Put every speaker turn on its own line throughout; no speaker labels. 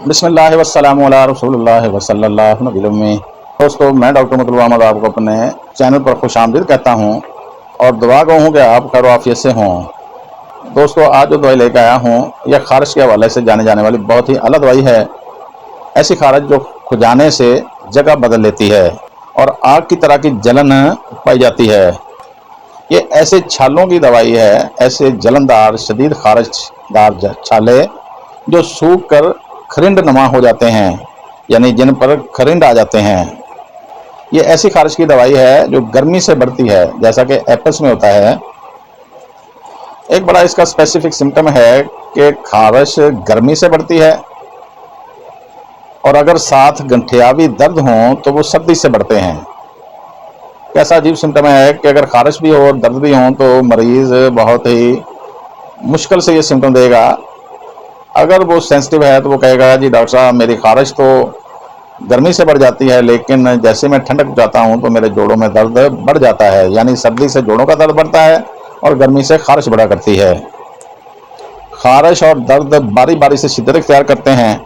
बिस्मिल्लाह वस्सलामु अला रसूलिल्लाह वसल्लल्लाहु अलैहि वसल्लम। दोस्तों, मैं डॉक्टर मतलूब अहमद आपको अपने चैनल पर खुशामदीद कहता हूं और दुआ गो हूं कि आप खैर आफियत से हों। दोस्तों, आज जो दवाई लेकर आया हूं यह खारिश के हवाले से जाने जाने वाली बहुत ही अलग दवाई है। ऐसी खारिश जो खुजाने से जगह बदल लेती है और आग की तरह की जलन पाई जाती है। ये ऐसे छालों की दवाई है, ऐसे जलनदार शदीद खारिशदार छाले जो सूख कर खरिंड नुमा हो जाते हैं, यानी जिन पर खरिंड आ जाते हैं। ये ऐसी खारिश की दवाई है जो गर्मी से बढ़ती है, जैसा कि एप्पल्स में होता है। एक बड़ा इसका स्पेसिफिक सिम्टम है कि खारिश गर्मी से बढ़ती है और अगर साथ गंठियावी दर्द हों तो वो सर्दी से बढ़ते हैं। कैसा अजीब सिम्टम है कि अगर खारिश भी हो और दर्द भी हो तो मरीज़ बहुत ही मुश्किल से ये सिम्टम देगा। अगर वो सेंसिटिव है तो वो कहेगा जी डॉक्टर साहब, मेरी खारिश तो गर्मी से बढ़ जाती है, लेकिन जैसे मैं ठंडक जाता हूँ तो मेरे जोड़ों में दर्द बढ़ जाता है। यानी सर्दी से जोड़ों का दर्द बढ़ता है और गर्मी से खारिश बढ़ा करती है। खारिश और दर्द बारी बारी से शिद्दत इख्तियार करते हैं।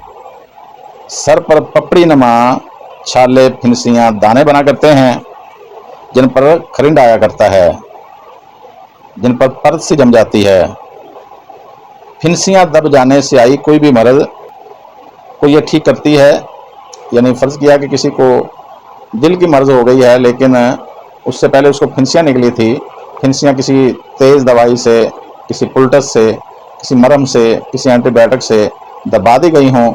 सर पर पपड़ी नुमा छाले, फिनसियाँ, दाने बना करते हैं जिन पर खरिंड आया करता है, जिन पर परत सी जम जाती है। फिनसियाँ दब जाने से आई कोई भी मर्ज को ये ठीक करती है। यानी फ़र्ज़ किया कि किसी को दिल की मर्ज हो गई है लेकिन उससे पहले उसको फिनसियाँ निकली थी। फिनसियाँ किसी तेज़ दवाई से, किसी पुलटस से, किसी मरहम से, किसी एंटीबायोटिक से दबा दी गई हों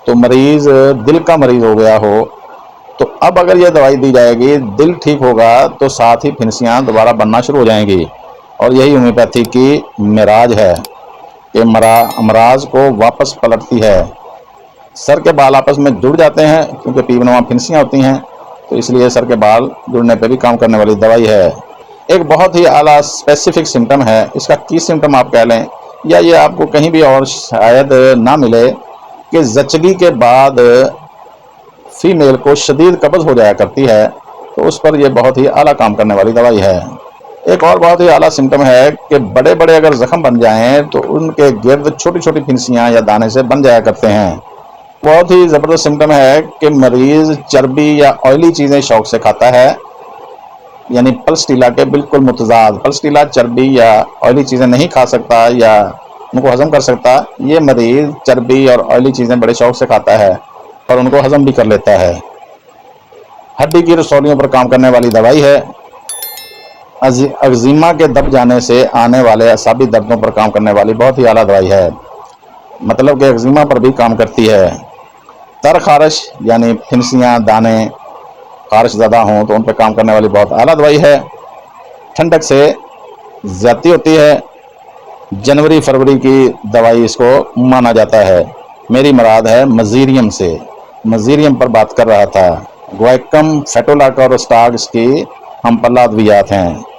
तो मरीज़ दिल का मरीज़ हो गया हो, तो अब अगर ये दवाई दी जाएगी, दिल ठीक होगा तो साथ ही फिनसियाँ दोबारा बनना शुरू हो जाएंगी। और यही होम्योपैथी की मिराज है कि अमराज को वापस पलटती है। सर के बाल आपस में जुड़ जाते हैं क्योंकि पीबनुमा फिनसियाँ होती हैं, तो इसलिए सर के बाल जुड़ने पर भी काम करने वाली दवाई है। एक बहुत ही आला स्पेसिफिक सिम्टम है, इसका की सिम्टम आप कह लें, या ये आपको कहीं भी और शायद ना मिले कि जचगी के बाद फीमेल को शदीद कब्ज़ हो जाया करती है, तो उस पर यह बहुत ही आला काम करने वाली दवाई है। एक और बहुत ही आला सिम्टम है कि बड़े बड़े अगर ज़ख्म बन जाएं तो उनके गिर्द छोटी छोटी फिनसियाँ या दाने से बन जाया करते हैं। बहुत ही ज़बरदस्त सिम्टम है कि मरीज़ चर्बी या ऑयली चीज़ें शौक़ से खाता है, यानी पल्सटीला के बिल्कुल मुतज़ाद। पल्सटीला चर्बी या ऑयली चीज़ें नहीं खा सकता या उनको हज़म कर सकता, ये मरीज़ चर्बी और ऑयली चीज़ें बड़े शौक़ से खाता है और उनको हज़म भी कर लेता है। हड्डी की रसौलियों पर काम करने वाली दवाई है। अग्जिमा के दब जाने से आने वाले असाबी दर्दों पर काम करने वाली बहुत ही आला दवाई है, मतलब कि अग्जिमा पर भी काम करती है। तर खारिश यानी फिनसियाँ, दाने खारिश ज़्यादा हों तो उन पर काम करने वाली बहुत आला दवाई है। ठंडक से ज़्यादती होती है, जनवरी फरवरी की दवाई इसको माना जाता है। मेरी मराद है मजीरियम से, मजीरियम पर बात कर रहा था। ग्वाइकम, फेटोलाक और स्टाग इसकी हम पल्ला अद्वियात हैं।